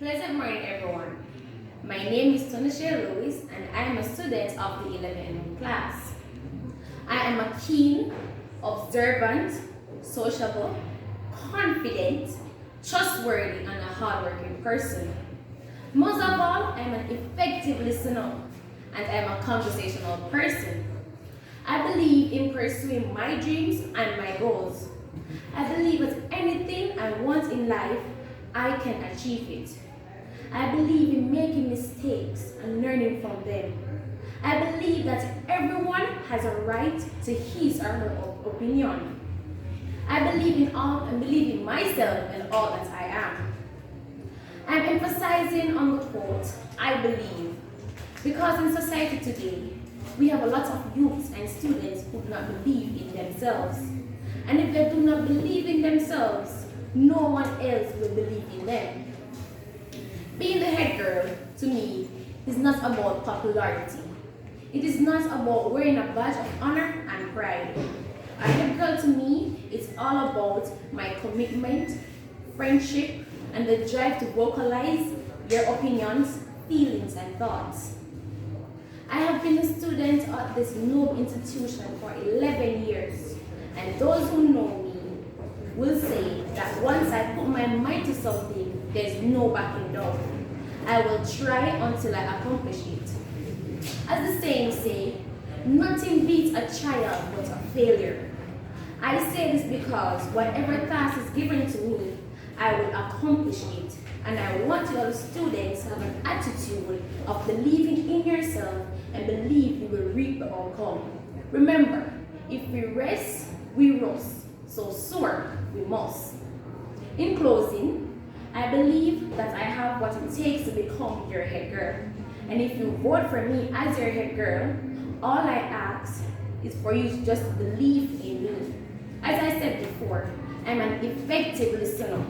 Pleasant morning, everyone. My name is Tonisha Lewis, and I am a student of the 11th class. I am a keen, observant, sociable, confident, trustworthy, and a hardworking person. Most of all, I am an effective listener, and I am a conversational person. I believe in pursuing my dreams and my goals. I believe that anything I want in life, I can achieve it. I believe in making mistakes and learning from them. I believe that everyone has a right to his or her opinion. I believe in myself and all that I am. I'm emphasizing on the quote, I believe, because in society today, we have a lot of youths and students who do not believe in themselves. And if they do not believe in themselves, no one else will believe in them. Being the head girl, to me, is not about popularity. It is not about wearing a badge of honor and pride. A head girl to me is all about my commitment, friendship, and the drive to vocalize your opinions, feelings, and thoughts. I have been a student at this noble institution for 11 years, and those who know me will say that once I put my mind to something, there's no backing down. I will try until I accomplish it. As the saying say, nothing beats a trial but a failure. I say this because whatever task is given to me, I will accomplish it. And I want you all students to have an attitude of believing in yourself and believe you will reap the outcome. Remember, if we rest, we rust. So soar, we must. In closing, I believe that I have what it takes to become your head girl. And if you vote for me as your head girl, all I ask is for you to just believe in me. As I said before, I'm an effective listener.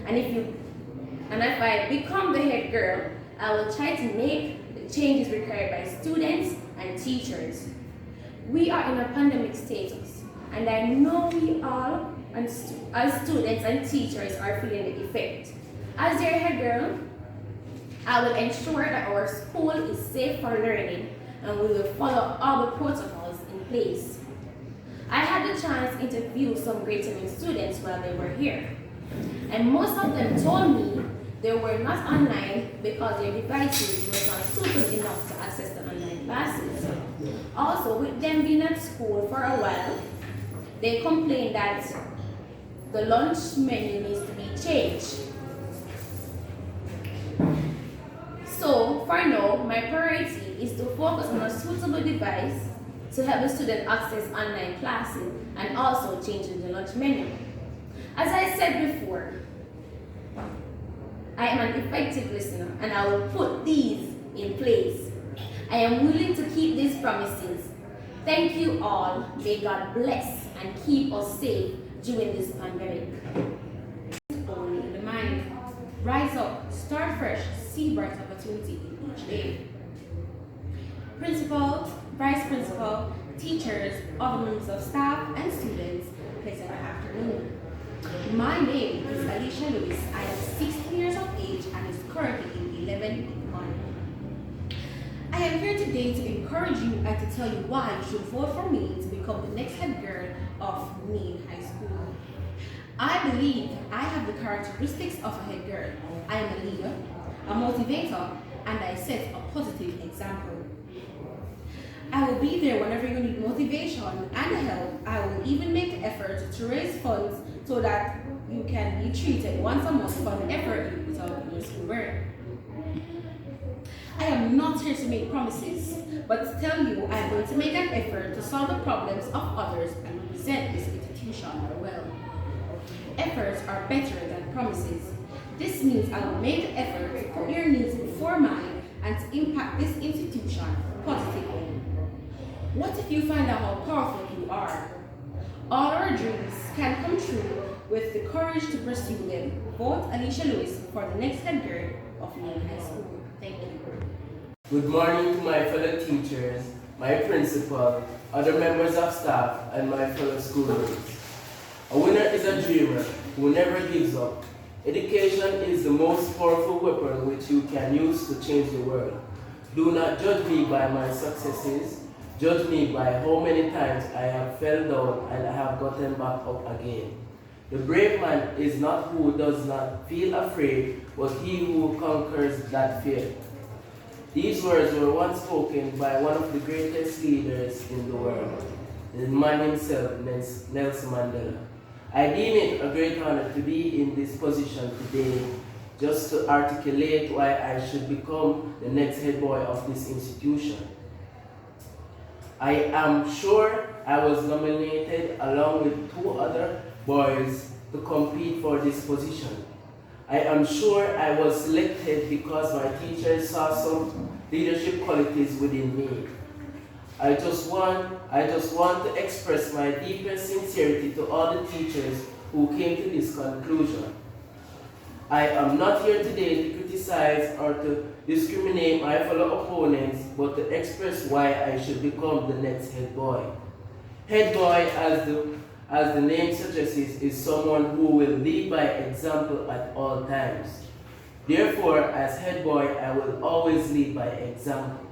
And if I become the head girl, I will try to make the changes required by students and teachers. We are in a pandemic status, and I know we all, as students and teachers, are feeling the effect. As your head girl, I will ensure that our school is safe for learning, and we will follow all the protocols in place. I had the chance to interview some grade 7 students while they were here, and most of them told me they were not online because their devices were not suitable enough to access the online classes. Also, with them being at school for a while, they complained that the lunch menu needs to be changed. So, for now, my priority is to focus on a suitable device to help the student access online classes and also changing the lunch menu. As I said before, I am an effective listener and I will put these in place. I am willing to keep these promises. Thank you all. May God bless and keep us safe during this pandemic. Only in the mind. Rise up, start fresh, see bright opportunity in each day. Principal, vice principal, teachers, other members of staff, and students, pleasant afternoon. My name is Alicia Lewis. I am 16 years of age and is currently in 11th month. I am here today to encourage you and to tell you why you should vote for me to become the next head girl of Main High School. I believe I have the characteristics of a head girl. I am a leader, a motivator, and I set a positive example. I will be there whenever you need motivation and help. I will even make the effort to raise funds so that you can be treated once a month for the effort you put out in your schoolwork. I am not here to make promises, but to tell you I am going to make an effort to solve the problems of others and represent this institution well. Efforts are better than promises. This means I will make the effort to put your needs before mine and to impact this institution positively. What if you find out how powerful you are? All our dreams can come true with the courage to pursue them. Vote Alicia Lewis for the next head girl of Main High School. Thank you. Good morning to my fellow teachers, my principal, other members of staff, and my fellow schoolmates. A winner is a dreamer who never gives up. Education is the most powerful weapon which you can use to change the world. Do not judge me by my successes. Judge me by how many times I have fell down and I have gotten back up again. The brave man is not who does not feel afraid, but he who conquers that fear. These words were once spoken by one of the greatest leaders in the world, the man himself, Nelson Mandela. I deem it a great honor to be in this position today, just to articulate why I should become the next head boy of this institution. I am sure I was nominated along with 2 other boys to compete for this position. I am sure I was selected because my teachers saw some leadership qualities within me. I just want to express my deepest sincerity to all the teachers who came to this conclusion. I am not here today to criticize or to discriminate my fellow opponents, but to express why I should become the next head boy. Head boy, as the name suggests, is someone who will lead by example at all times. Therefore, as head boy, I will always lead by example.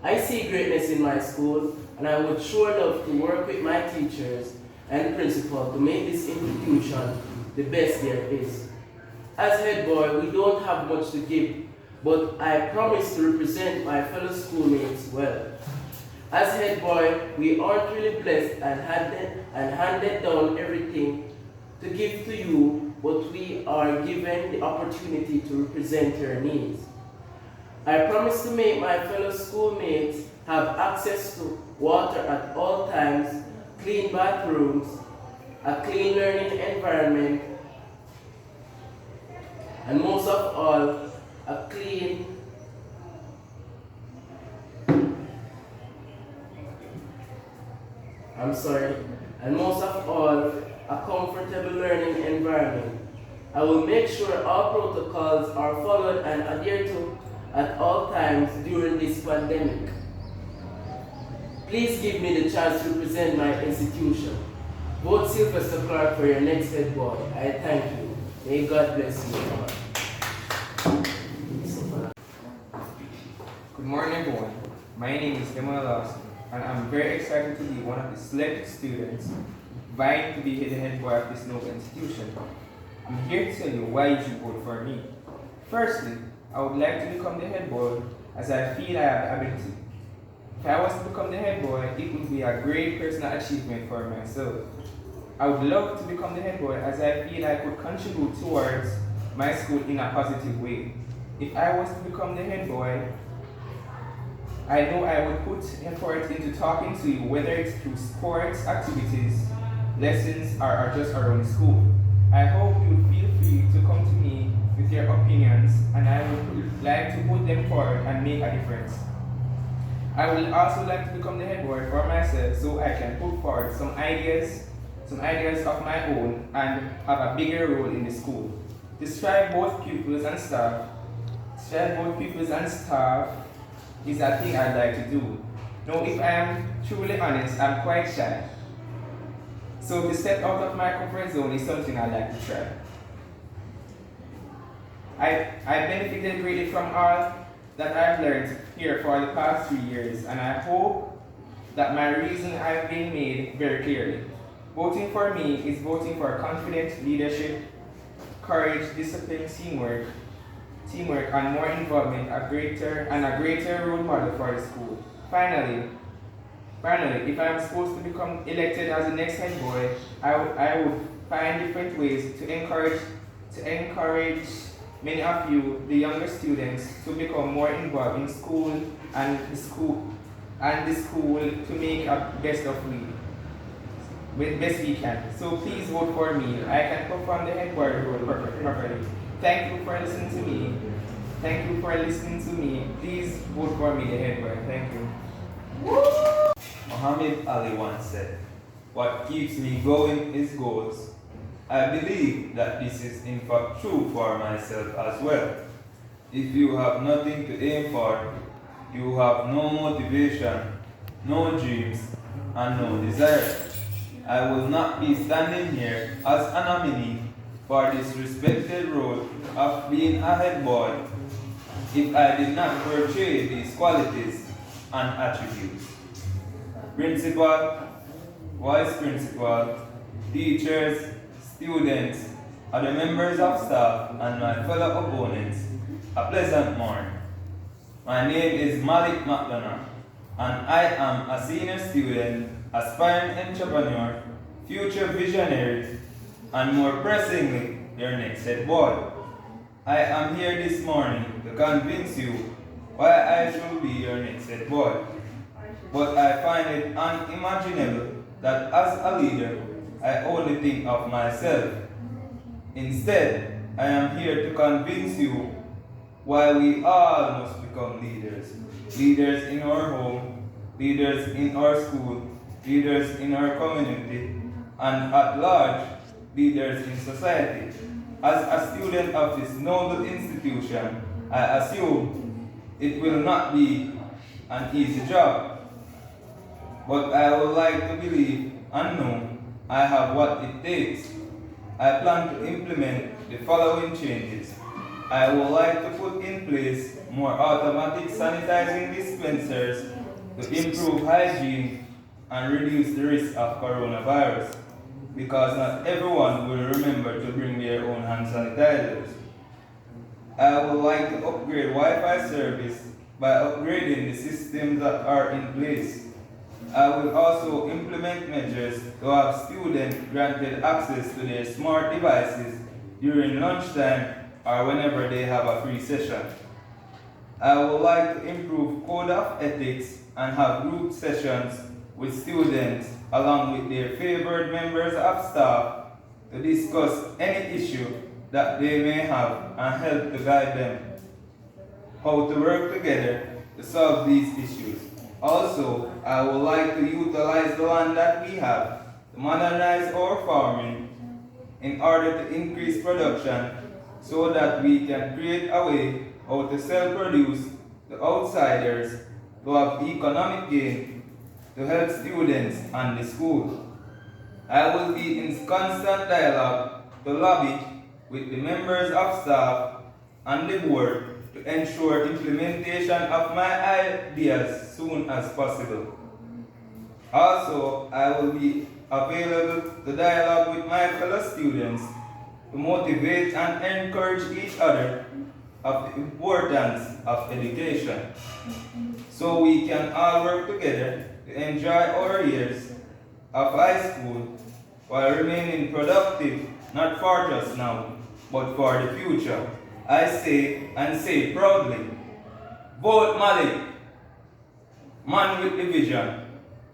I see greatness in my school, and I would sure love to work with my teachers and principal to make this institution the best there is. As head boy, we don't have much to give, but I promise to represent my fellow schoolmates well. As head boy, we aren't really blessed and handed down everything to give to you, but we are given the opportunity to represent your needs. I promise to make my fellow schoolmates have access to water at all times, clean bathrooms, a clean learning environment, and most of all, a clean and most of all, a comfortable learning environment. I will make sure all protocols are followed and adhered to at all times during this pandemic. Please give me the chance to represent my institution. Vote Sylvester Clark for your next head boy. I thank you. May God bless you all. Good morning, everyone. My name is Emma Lawson, and I'm very excited to be one of the selected students vying to be the head boy of this noble institution. I'm here to tell you why you should vote for me. Firstly, I would like to become the head boy as I feel I have the ability. If I was to become the head boy, it would be a great personal achievement for myself. I would love to become the head boy as I feel I could contribute towards my school in a positive way. If I was to become the head boy, I know I would put effort into talking to you, whether it's through sports, activities, lessons, or just around school. I hope you would feel free to come to me with your opinions, and I would like to put them forward and make a difference. I would also like to become the head boy for myself so I can put forward some ideas of my own and have a bigger role in the school. To strive both pupils and staff is a thing I'd like to do. Now, if I am truly honest, I'm quite shy. So to step out of my comfort zone is something I'd like to try. I benefited greatly from all that I've learned here for the past 3 years, and I hope that my reason I've been made very clearly. Voting for me is voting for confident leadership, courage, discipline, teamwork, and more involvement, a greater role model for the school. Finally, if I am supposed to become elected as the next head boy, I would find different ways to encourage many of you, the younger students, to become more involved in school and the school to make a best we can. So please vote for me. I can perform the head boy role properly. Thank you for listening to me. Please vote for me, the head boy. Thank you. Muhammad Ali once said, "What keeps me going is goals." I believe that this is in fact true for myself as well. If you have nothing to aim for, you have no motivation, no dreams, and no desire. I will not be standing here as a nominee for this respected role of being a head boy if I did not portray these qualities and attributes. Principal, vice principal, teachers, students, other members of staff, and my fellow opponents, a pleasant morning. My name is Malik McDonough, and I am a senior student, aspiring entrepreneur, future visionary, and more pressingly, your next head boy. I am here this morning to convince you why I should be your next head boy. But I find it unimaginable that as a leader, I only think of myself. Instead, I am here to convince you why we all must become leaders. Leaders in our home, leaders in our school, leaders in our community, and at large, leaders in society. As a student of this noble institution, I assume it will not be an easy job. But I would like to believe and know I have what it takes. I plan to implement the following changes. I would like to put in place more automatic sanitizing dispensers to improve hygiene and reduce the risk of coronavirus, because not everyone will remember to bring their own hand sanitizers. I would like to upgrade Wi-Fi service by upgrading the systems that are in place. I will also implement measures to have students granted access to their smart devices during lunchtime or whenever they have a free session. I would like to improve code of ethics and have group sessions with students along with their favored members of staff to discuss any issue that they may have and help to guide them how to work together to solve these issues. Also, I would like to utilize the land that we have to modernize our farming in order to increase production so that we can create a way how to sell produce to outsiders to have economic gain to help students and the school. I will be in constant dialogue to lobby with the members of staff and the board to ensure implementation of my ideas soon as possible. Also, I will be available to dialogue with my fellow students to motivate and encourage each other of the importance of education, so we can all work together to enjoy our years of high school while remaining productive, not for just now, but for the future. I say and say proudly, vote Malik, man with the vision.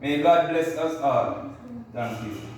May God bless us all. Thank you.